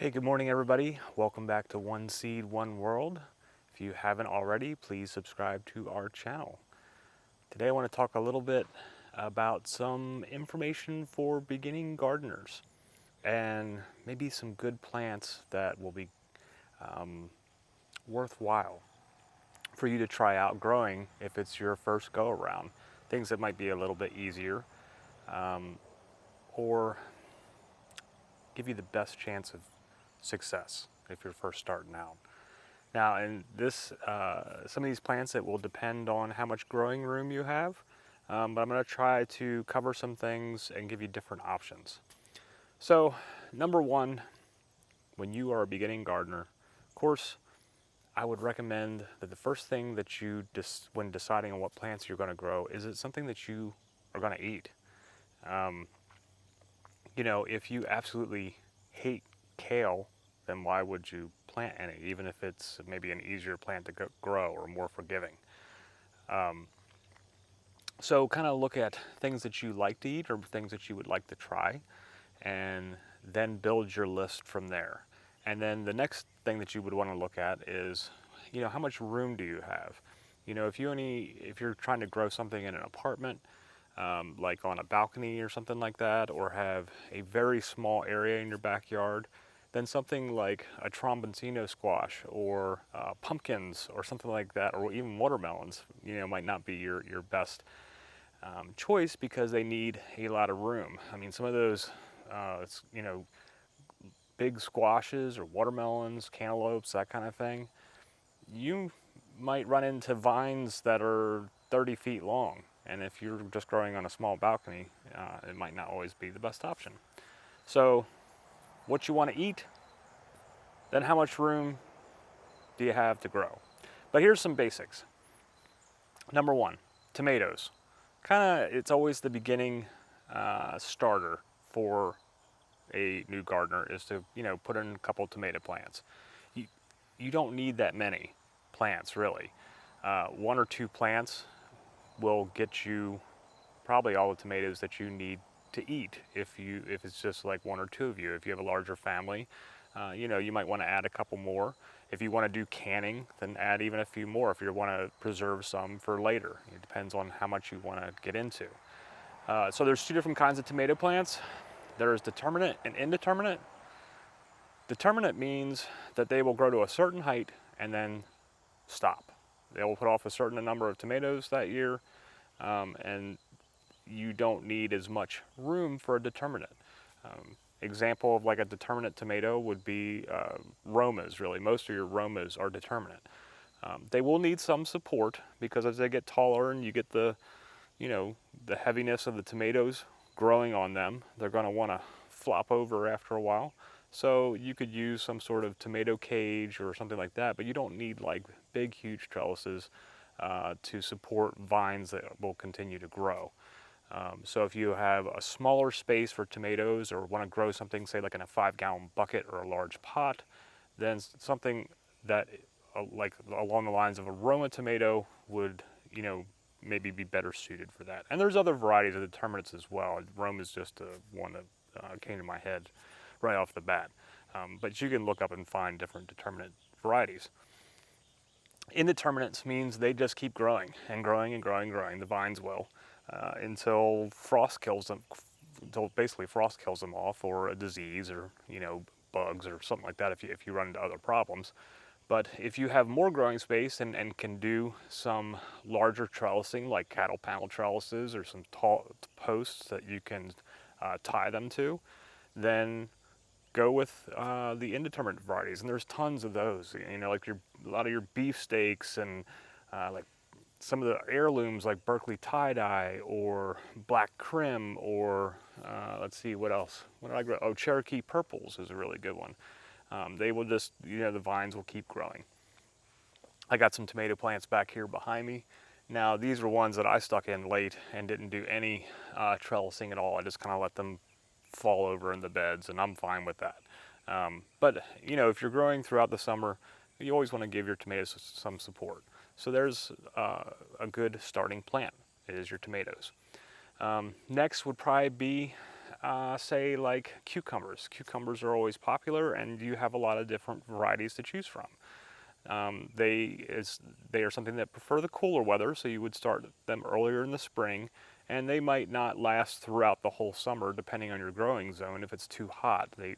Hey, good morning, everybody. Welcome back to One Seed, One World. If you haven't already, please subscribe to our channel. Today I want to talk a little bit about some information for beginning gardeners and maybe some good plants that will be worthwhile for you to try out growing if it's your first go around. Things that might be a little bit easier or give you the best chance of success if you're first starting out. Now, in this, some of these plants, it will depend on how much growing room you have, but I'm going to try to cover some things and give you different options. So, number one, when you are a beginning gardener, of course, I would recommend that the first thing that you, when deciding on what plants you're going to grow, is it something that you are going to eat? If you absolutely hate kale, then why would you plant any, even if it's maybe an easier plant to grow or more forgiving? So kind of look at things that you like to eat or things that you would like to try, and then build your list from there. And then the next thing that you would want to look at is, how much room do you have? If you're trying to grow something in an apartment, like on a balcony or something like that, or have a very small area in your backyard, then something like a tromboncino squash or pumpkins or something like that, or even watermelons, might not be your best choice because they need a lot of room. I mean, some of those, big squashes or watermelons, cantaloupes, that kind of thing, you might run into vines that are 30 feet long. And if you're just growing on a small balcony, it might not always be the best option. So what you want to eat, then how much room do you have to grow? But here's some basics. Number one, tomatoes. It's always the beginning starter for a new gardener is to, put in a couple tomato plants. You don't need that many plants, really. One or two plants will get you probably all the tomatoes that you need to eat if it's just like one or two of you. If you have a larger family, you might want to add a couple more. If you want to do canning, then add even a few more if you want to preserve some for later. It depends on how much you want to get into. So there's two different kinds of tomato plants. There is determinate and indeterminate. Determinate means that they will grow to a certain height and then stop. They will put off a certain number of tomatoes that year, and you don't need as much room for a determinate. Example of like a determinate tomato would be Romas, really. Most of your Romas are determinate. They will need some support because as they get taller and you get the heaviness of the tomatoes growing on them, they're going to want to flop over after a while. So you could use some sort of tomato cage or something like that, but you don't need like big, huge trellises to support vines that will continue to grow. So if you have a smaller space for tomatoes or want to grow something, say like in a 5-gallon bucket or a large pot, then something that like along the lines of a Roma tomato would, maybe be better suited for that. And there's other varieties of determinates as well. Rome is just one that came to my head right off the bat. But you can look up and find different determinate varieties. Indeterminates means they just keep growing and growing and growing and growing. The vines will until frost kills them. Until basically frost kills them off, or a disease, or bugs or something like that. If you run into other problems. But if you have more growing space and can do some larger trellising, like cattle panel trellises or some tall posts that you can tie them to, then go with the indeterminate varieties. And there's tons of those. Like a lot of your beefsteaks and like some of the heirlooms like Berkeley tie-dye or black crim or let's see, what else? What did I grow? Oh, Cherokee purples is a really good one. They will just, the vines will keep growing. I got some tomato plants back here behind me. Now these were ones that I stuck in late and didn't do any trellising at all. I just kind of let them fall over in the beds, and I'm fine with that. But if you're growing throughout the summer, you always want to give your tomatoes some support. So there's a good starting plant. It is your tomatoes. Next would probably be say like cucumbers. Cucumbers are always popular, and you have a lot of different varieties to choose from. They are something that prefer the cooler weather, so you would start them earlier in the spring, and they might not last throughout the whole summer depending on your growing zone. If it's too hot, they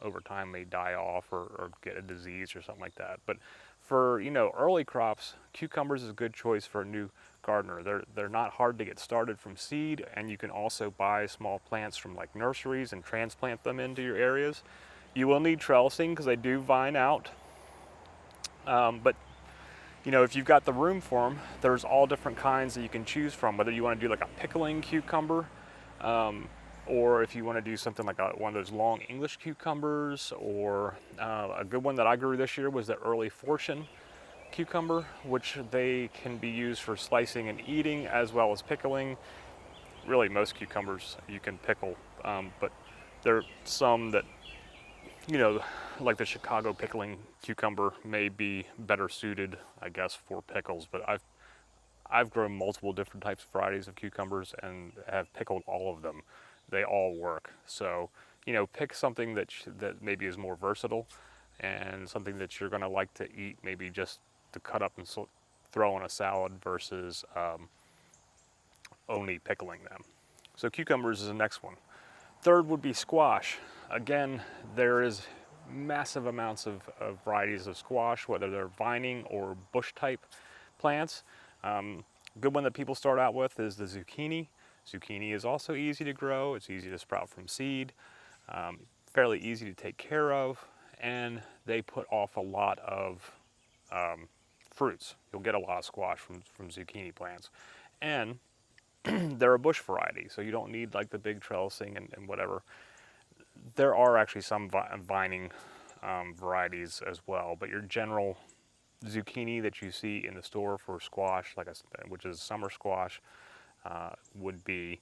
over time may die off or get a disease or something like that. But for early crops, cucumbers is a good choice for a new gardener. They're not hard to get started from seed, and you can also buy small plants from like nurseries and transplant them into your areas. You will need trellising because they do vine out. But if you've got the room for them, there's all different kinds that you can choose from. Whether you want to do like a pickling cucumber, or if you want to do something like one of those long English cucumbers, or a good one that I grew this year was the early fortune cucumber, which they can be used for slicing and eating as well as pickling. Really, most cucumbers you can pickle, but there are some that like the Chicago pickling cucumber may be better suited, I guess, for pickles. But I've grown multiple different types of varieties of cucumbers and have pickled all of them. They all work. So pick something that maybe is more versatile and something that you're going to like to eat, maybe just to cut up and throw in a salad versus only pickling them. So cucumbers is the next one. Third would be squash. Again, there is massive amounts of varieties of squash, whether they're vining or bush type plants. Good one that people start out with is the zucchini. Zucchini is also easy to grow. It's easy to sprout from seed, fairly easy to take care of, and they put off a lot of fruits. You'll get a lot of squash from zucchini plants. And they're a bush variety, so you don't need like the big trellising and whatever. There are actually some vining varieties as well, but your general zucchini that you see in the store for squash, like I said, which is summer squash, would be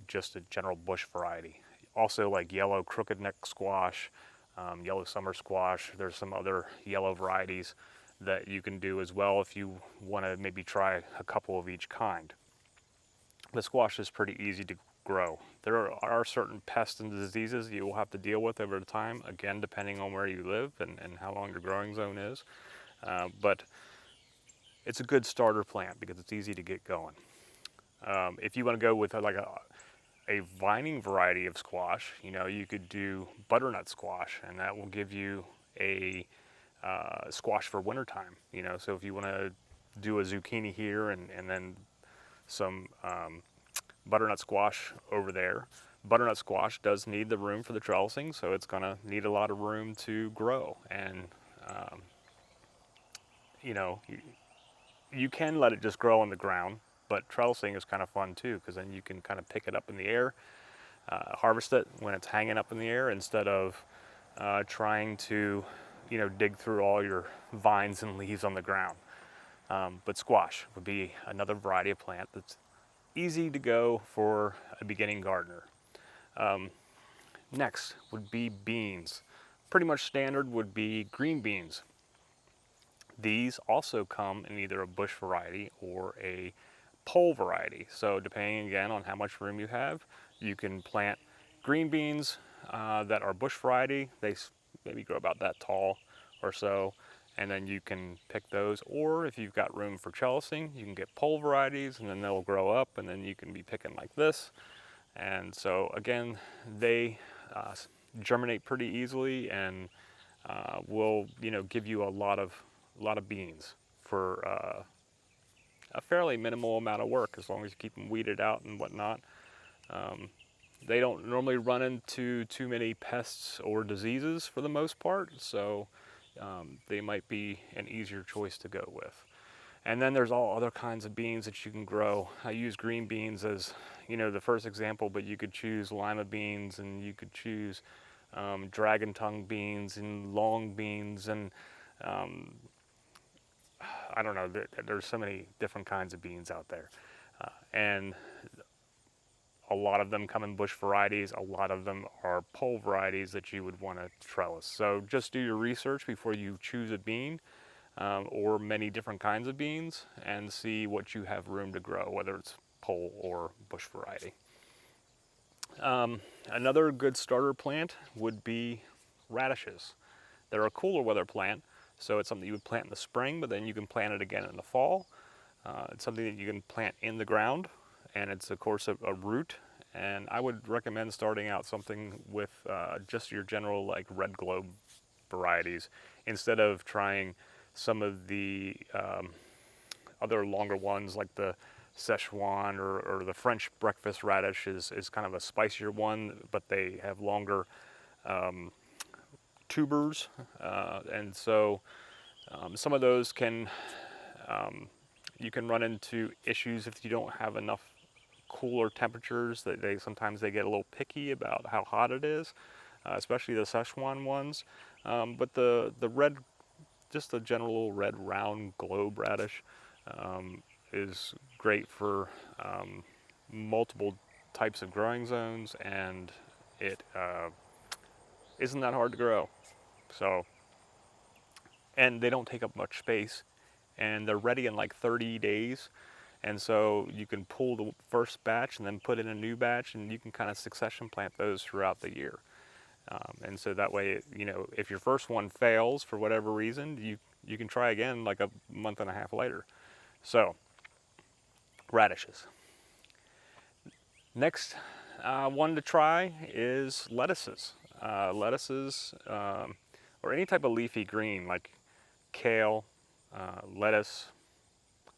just a general bush variety. Also like yellow crooked neck squash, yellow summer squash. There's some other yellow varieties that you can do as well if you want to maybe try a couple of each kind. The squash is pretty easy to grow. There are certain pests and diseases you will have to deal with over time, again, depending on where you live and how long your growing zone is. But it's a good starter plant because it's easy to get going. If you want to go with like a vining variety of squash, you could do butternut squash, and that will give you a squash for wintertime. So if you want to do a zucchini here and then some butternut squash over there. Butternut squash does need the room for the trellising, so it's going to need a lot of room to grow. And you can let it just grow on the ground, but trellising is kind of fun too, because then you can kind of pick it up in the air, harvest it when it's hanging up in the air instead of trying to dig through all your vines and leaves on the ground. But squash would be another variety of plant that's easy to go for a beginning gardener. Next would be beans. Pretty much standard would be green beans. These also come in either a bush variety or a pole variety. So depending again on how much room you have, you can plant green beans that are bush variety. They maybe grow about that tall or so, and then you can pick those. Or if you've got room for trellising, you can get pole varieties, and then they'll grow up, and then you can be picking like this. And so again, they germinate pretty easily and will give you a lot of beans for a fairly minimal amount of work, as long as you keep them weeded out and whatnot. They don't normally run into too many pests or diseases for the most part, so they might be an easier choice to go with. And then there's all other kinds of beans that you can grow. I use green beans as the first example, but you could choose lima beans, and you could choose dragon tongue beans and long beans, and I don't know, there's so many different kinds of beans out there. And a lot of them come in bush varieties. A lot of them are pole varieties that you would want to trellis. So just do your research before you choose a bean or many different kinds of beans, and see what you have room to grow, whether it's pole or bush variety. Another good starter plant would be radishes. They're a cooler weather plant, so it's something you would plant in the spring, but then you can plant it again in the fall. It's something that you can plant in the ground, and it's of course a root. And I would recommend starting out something with just your general like red globe varieties instead of trying some of the other longer ones like the Szechuan or the French breakfast radish is kind of a spicier one, but they have longer tubers, and so some of those can you can run into issues if you don't have enough cooler temperatures. That sometimes they get a little picky about how hot it is, especially the Szechuan ones. But the red, just the general red round globe radish, is great for multiple types of growing zones, and it isn't that hard to grow. So, and they don't take up much space, and they're ready in like 30 days. And so you can pull the first batch and then put in a new batch, and you can kind of succession plant those throughout the year. And so that way, you know, if your first one fails for whatever reason, you can try again like a month and a half later. So, radishes. Next one to try is lettuces. Lettuces, or any type of leafy green like kale, lettuce,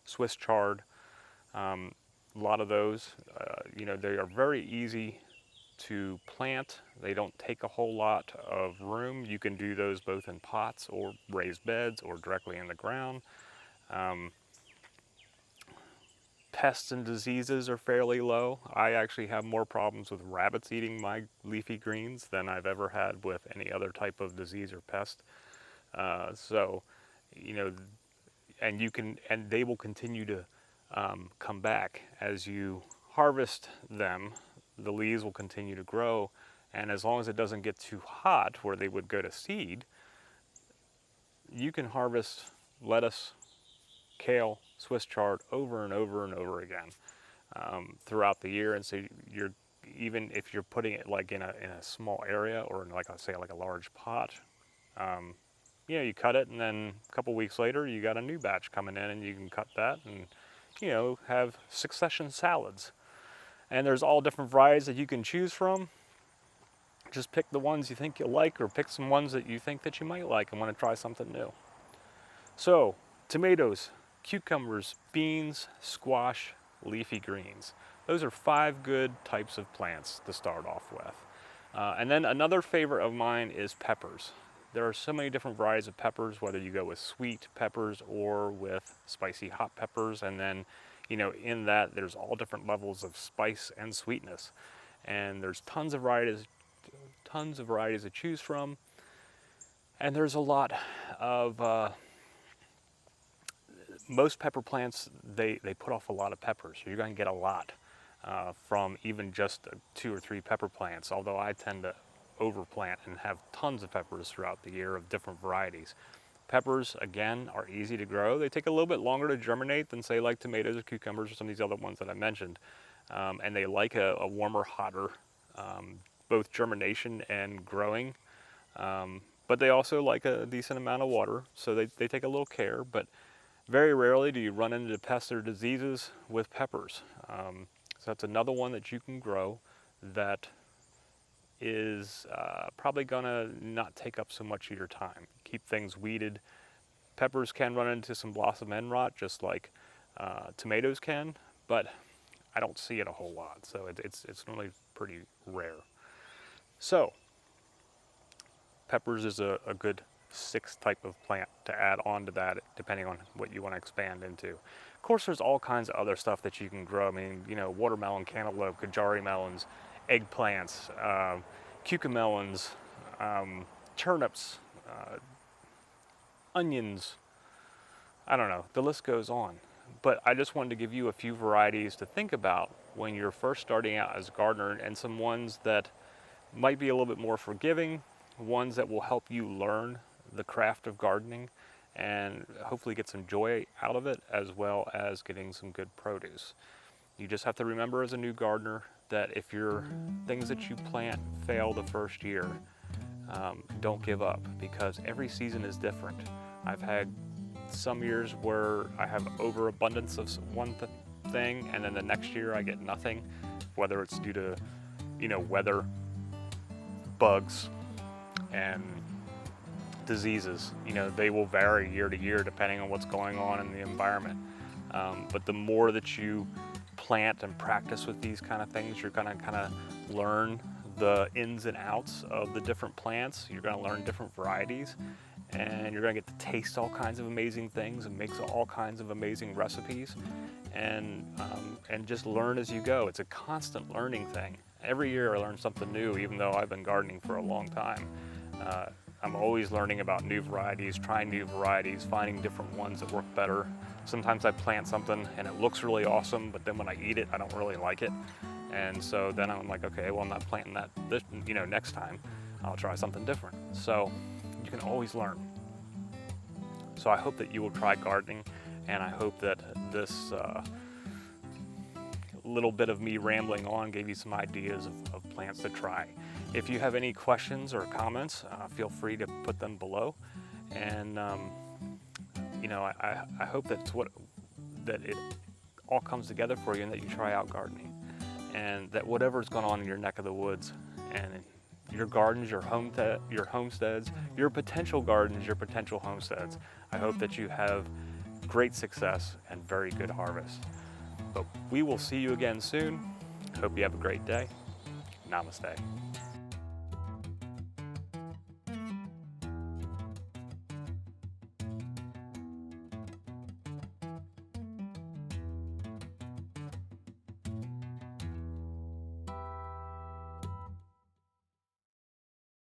Swiss chard. A lot of those, you know, they are very easy to plant. They don't take a whole lot of room. You can do those both in pots or raised beds or directly in the ground. Pests and diseases are fairly low. I actually have more problems with rabbits eating my leafy greens than I've ever had with any other type of disease or pest. So, you know, and they will continue to come back as you harvest them. The leaves will continue to grow, and as long as it doesn't get too hot where they would go to seed, you can harvest lettuce, kale, Swiss chard over and over and over again throughout the year. And so you're, even if you're putting it like in a small area or in like I say like a large pot, you know, you cut it, and then a couple weeks later you got a new batch coming in, and you can cut that and, you know, have succession salads. And there's all different varieties that you can choose from. Just pick the ones you think you'll like, or pick some ones that you think that you might like and want to try something new. So, tomatoes, cucumbers, beans, squash, leafy greens. Those are 5 good types of plants to start off with. And then another favorite of mine is peppers. There are so many different varieties of peppers, whether you go with sweet peppers or with spicy hot peppers. And then, you know, in that there's all different levels of spice and sweetness. And there's tons of varieties to choose from. And there's a lot of most pepper plants, they put off a lot of peppers. So you're going to get a lot from even just 2 or 3 pepper plants, although I tend to overplant and have tons of peppers throughout the year of different varieties. Peppers, again, are easy to grow. They take a little bit longer to germinate than, say, like tomatoes or cucumbers or some of these other ones that I mentioned. And they like a warmer, hotter, both germination and growing. But they also like a decent amount of water, so they take a little care. But very rarely do you run into pests or diseases with peppers. So that's another one that you can grow that is probably gonna not take up so much of your time. Keep things weeded. Peppers can run into some blossom end rot just like tomatoes can, but I don't see it a whole lot, so it's normally pretty rare. So peppers is a good 6th type of plant to add on to that, depending on what you want to expand into. Of course, there's all kinds of other stuff that you can grow. I mean, you know, watermelon, cantaloupe, kajari melons, eggplants, cucamelons, turnips, onions. I don't know, the list goes on. But I just wanted to give you a few varieties to think about when you're first starting out as a gardener, and some ones that might be a little bit more forgiving, ones that will help you learn the craft of gardening and hopefully get some joy out of it, as well as getting some good produce. You just have to remember as a new gardener that if your things that you plant fail the first year, don't give up, because every season is different. I've had some years where I have overabundance of one thing, and then the next year I get nothing, whether it's due to, weather, bugs, and diseases. They will vary year to year depending on what's going on in the environment. But the more that you plant and practice with these kind of things, you're gonna kind of learn the ins and outs of the different plants. You're gonna learn different varieties, and you're gonna get to taste all kinds of amazing things and make all kinds of amazing recipes, and just learn as you go. It's a constant learning thing. Every year I learn something new, even though I've been gardening for a long time. I'm always learning about new varieties, trying new varieties, finding different ones that work better. Sometimes I plant something and it looks really awesome, but then when I eat it, I don't really like it. And so then I'm like, okay, well, I'm not planting that next time. I'll try something different. So you can always learn. So I hope that you will try gardening, and I hope that this little bit of me rambling on gave you some ideas of plants to try. If you have any questions or comments, feel free to put them below. And I hope that it all comes together for you, and that you try out gardening, and that whatever's going on in your neck of the woods, and your gardens, your homesteads, your potential gardens, your potential homesteads, I hope that you have great success and very good harvest. But we will see you again soon. Hope you have a great day. Namaste.